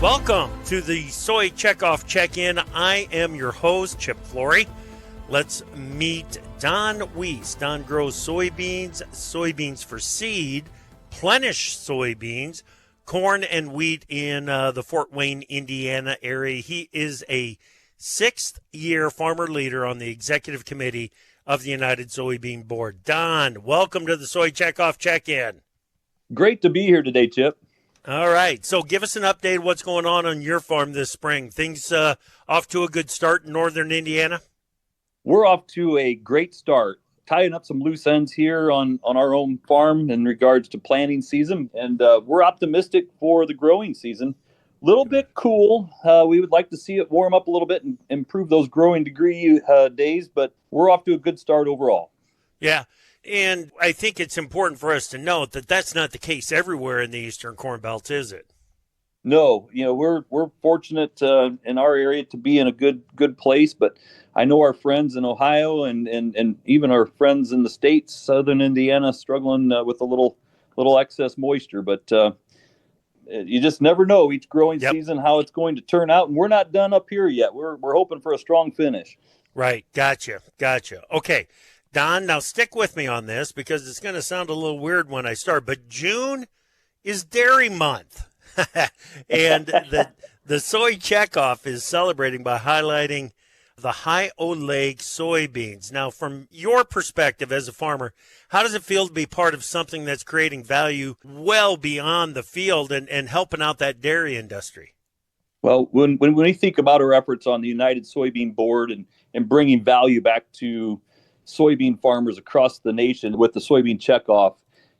Welcome to the Soy Checkoff Check-In. I am your host, Chip Flory. Let's meet Don Wyss. Don grows soybeans for seed, Plenish soybeans, corn and wheat in the Fort Wayne, Indiana area. He is a sixth-year farmer leader on the executive committee of the United Soybean Board. Don, welcome to the Soy Checkoff Check-In. Great to be here today, Chip. All right, so give us an update of what's going on your farm this spring. Things off to a good start in northern Indiana? We're off to a great start, tying up some loose ends here on our own farm in regards to planting season, and we're optimistic for the growing season. A little bit cool. We would like to see it warm up a little bit and improve those growing degree days, but we're off to a good start overall. Yeah. And I think it's important for us to note that that's not the case everywhere in the Eastern Corn Belt, is it? No, we're fortunate in our area to be in a good place, but I know our friends in Ohio and even our friends in the states, southern Indiana, struggling with a little excess moisture. But you just never know each growing season how it's going to turn out, and we're not done up here yet. We're hoping for a strong finish. Right, gotcha. Okay. Don, now stick with me on this because it's going to sound a little weird when I start, but June is Dairy Month. And the Soy Checkoff is celebrating by highlighting the high oleic soybeans. Now, from your perspective as a farmer, how does it feel to be part of something that's creating value well beyond the field and helping out that dairy industry? Well, when we think about our efforts on the United Soybean Board and bringing value back to soybean farmers across the nation with the soybean checkoff,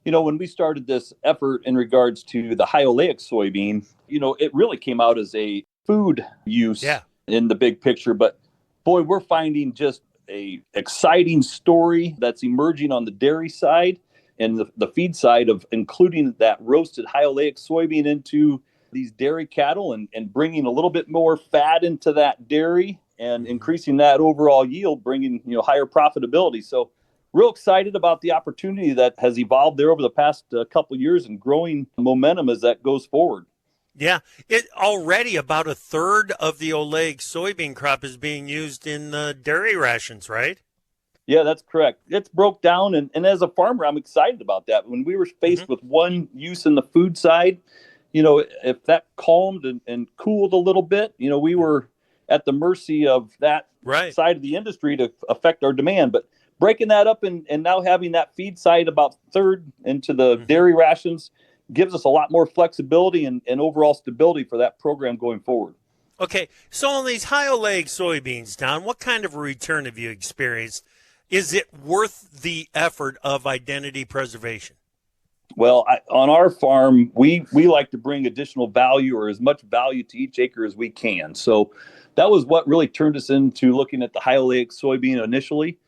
when we started this effort in regards to the high oleic soybean, it really came out as a food use in the big picture. But boy, we're finding just a exciting story that's emerging on the dairy side and the feed side of including that roasted high oleic soybean into these dairy cattle and bringing a little bit more fat into that dairy and increasing that overall yield, bringing higher profitability. So real excited about the opportunity that has evolved there over the past couple of years and growing momentum as that goes forward. Yeah, it already about a third of the oleic soybean crop is being used in dairy rations, right? Yeah, that's correct. It's broke down, and as a farmer, I'm excited about that. When we were faced with one use in the food side, if that calmed and cooled a little bit, we were at the mercy of that side of the industry to affect our demand. But breaking that up and now having that feed side about third into the dairy rations gives us a lot more flexibility and overall stability for that program going forward. Okay, so on these high oleic soybeans, Don, what kind of a return have you experienced? Is it worth the effort of identity preservation? Well, on our farm, we like to bring additional value or as much value to each acre as we can. So that was what really turned us into looking at the high oleic soybean initially,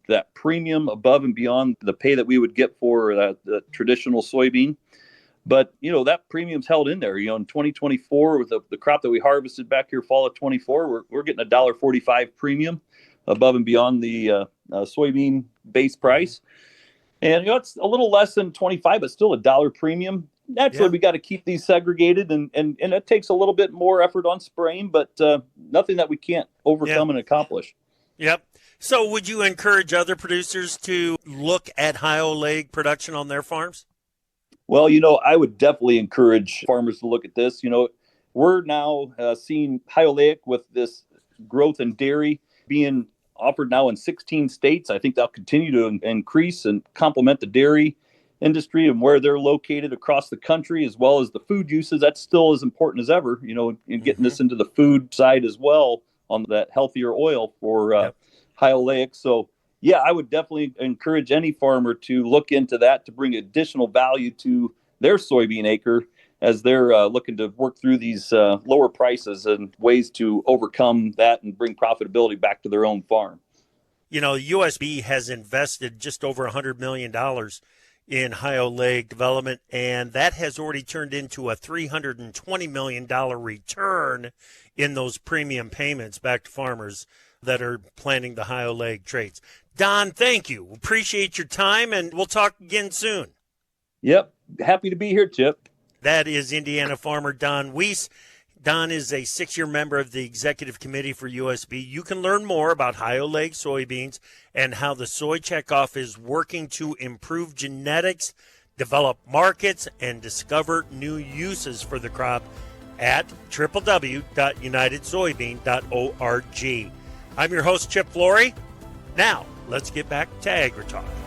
that premium above and beyond the pay that we would get for the traditional soybean. But, that premium's held in there. In 2024, with the crop that we harvested back here fall of 24, we're getting a $1.45 premium above and beyond the soybean base price. And it's a little less than 25, but still a $1 premium. Naturally, we got to keep these segregated, and it takes a little bit more effort on spraying, but nothing that we can't overcome and accomplish. Yep. So would you encourage other producers to look at high oleic production on their farms? Well, I would definitely encourage farmers to look at this. We're now seeing high oleic with this growth in dairy being offered now in 16 states. I think that'll continue to increase and complement the dairy industry and where they're located across the country, as well as the food uses. That's still as important as ever, in getting this into the food side as well on that healthier oil for high oleic. So, I would definitely encourage any farmer to look into that to bring additional value to their soybean acre as they're looking to work through these lower prices and ways to overcome that and bring profitability back to their own farm. USB has invested just over $100 million in high oleic development, and that has already turned into a $320 million return in those premium payments back to farmers that are planting the high oleic traits. Don, thank you. Appreciate your time, and we'll talk again soon. Yep. Happy to be here, Chip. That is Indiana farmer Don Wyss. Don is a 6-year member of the executive committee for USB. You can learn more about high oleic soybeans and how the soy checkoff is working to improve genetics, develop markets, and discover new uses for the crop at www.unitedsoybean.org. I'm your host, Chip Flory. Now, let's get back to AgriTalk.